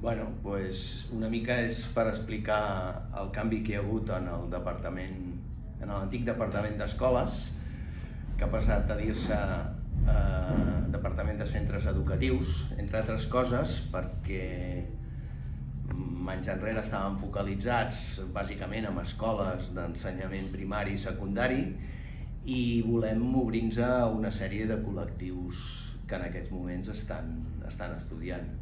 Bueno, pues una mica és per explicar el canvi que hi ha hagut en el departament, en l'antic departament d'escoles, que ha passat a dir-se Departament de Centres Educatius, entre altres coses perquè anys enrere estàvem focalitzats bàsicament en escoles d'ensenyament primari i secundari i volem obrir-nos a una sèrie de col·lectius que en aquests moments estan estudiant.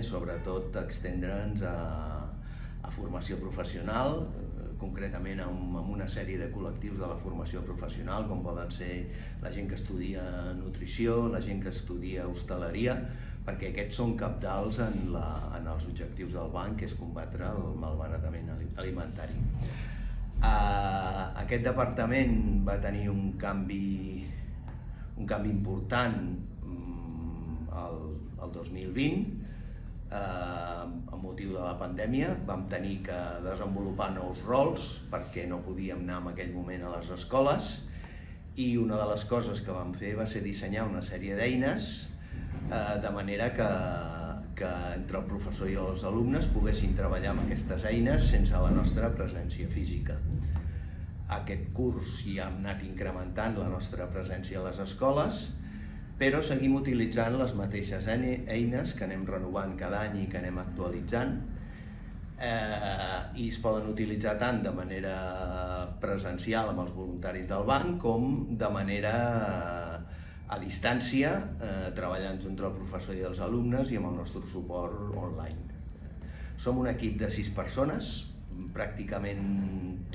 Sobretot extendre'ns a formació professional, concretament amb una sèrie de col·lectius de la formació professional, com poden ser la gent que estudia nutrició, la gent que estudia hostaleria, perquè aquests són cabdals en els objectius del banc, que és combatre el malbaratament alimentari. Aquest departament va tenir un canvi important el 2020, amb motiu de la pandèmia. Vam tenir que desenvolupar nous rols perquè no podíem anar en aquell moment a les escoles i una de les coses que vam fer va ser dissenyar una sèrie d'eines de manera que entre el professor i els alumnes poguessin treballar amb aquestes eines sense la nostra presència física. Aquest curs ja hem anat incrementant la nostra presència a les escoles, però seguim utilitzant les mateixes eines que anem renovant cada any i que anem actualitzant i es poden utilitzar tant de manera presencial amb els voluntaris del banc com de manera a distància, treballant entre el professor i els alumnes i amb el nostre suport online. Som un equip de 6 persones, pràcticament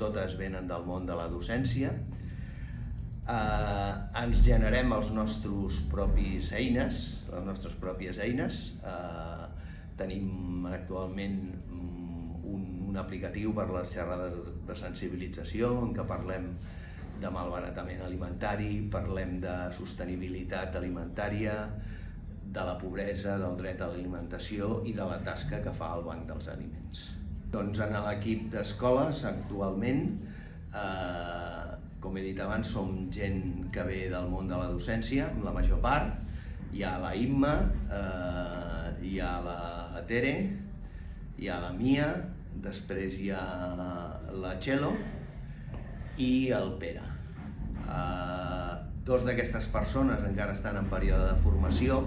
totes venen del món de la docència. Ens generem els nostres pròpies eines. Tenim actualment un aplicatiu per les xerrades de sensibilització en què parlem de malbaratament alimentari, parlem de sostenibilitat alimentària, de la pobresa, del dret a l'alimentació i de la tasca que fa el Banc dels Aliments. Doncs en l'equip d'escoles actualment, com he dit abans, som gent que ve del món de la docència, la major part. Hi ha la Imma, hi ha la Tere, hi ha la Mia, després hi ha la Txelo i el Pere. Dos d'aquestes persones encara estan en període de formació,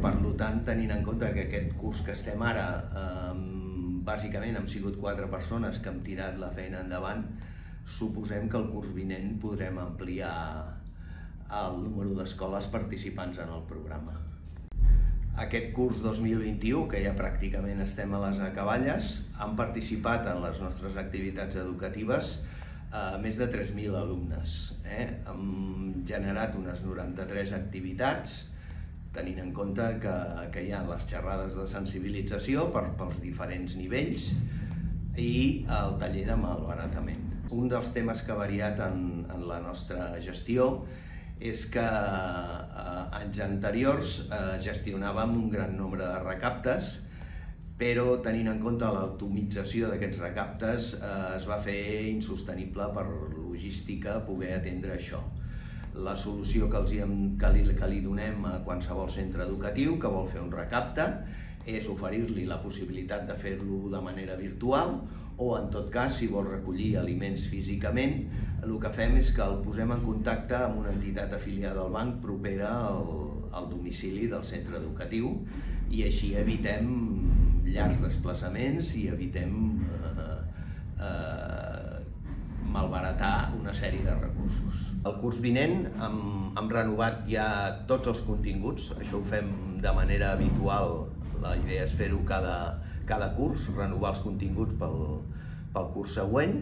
per tant, tenint en compte que aquest curs que estem ara, bàsicament hem sigut 4 persones que hem tirat la feina endavant, suposem que el curs vinent podrem ampliar el número d'escoles participants en el programa. Aquest curs 2021, que ja pràcticament estem a les acaballes, han participat en les nostres activitats educatives més de 3.000 alumnes. Hem generat unes 93 activitats, tenint en compte que hi ha les xerrades de sensibilització pels diferents nivells i el taller de malbaratament. Un dels temes que ha variat en la nostra gestió és que anys anteriors gestionàvem un gran nombre de recaptes, però tenint en compte l'automatització d'aquests recaptes es va fer insostenible per logística poder atendre això. La solució que li donem a qualsevol centre educatiu que vol fer un recapte és oferir-li la possibilitat de fer-lo de manera virtual o, en tot cas, si vol recollir aliments físicament, el que fem és que el posem en contacte amb una entitat afiliada al banc propera al domicili del centre educatiu i així evitem llargs desplaçaments i evitem malbaratar una sèrie de recursos. El curs vinent hem renovat ja tots els continguts, això ho fem de manera habitual. La idea és fer-ho cada curs, renovar els continguts pel curs següent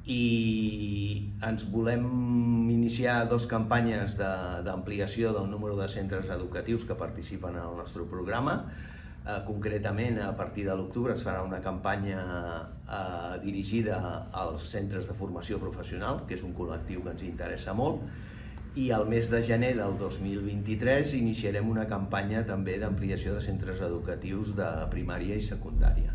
i ens volem iniciar 2 campanyes d'ampliació del número de centres educatius que participen en el nostre programa. Concretament, a partir de l'octubre es farà una campanya dirigida als centres de formació professional, que és un col·lectiu que ens interessa molt, i al mes de gener del 2023 iniciarem una campanya també d'ampliació de centres educatius de primària i secundària.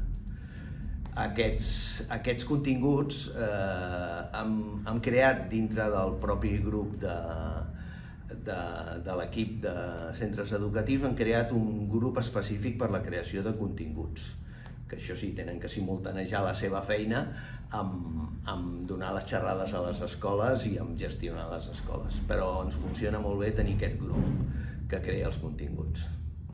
Aquests continguts hem creat dintre del propi grup de l'equip de centres educatius han creat un grup específic per la creació de continguts, que això sí, tenen que simultanejar la seva feina amb donar les xerrades a les escoles i amb gestionar les escoles, però ens funciona molt bé tenir aquest grup que crea els continguts.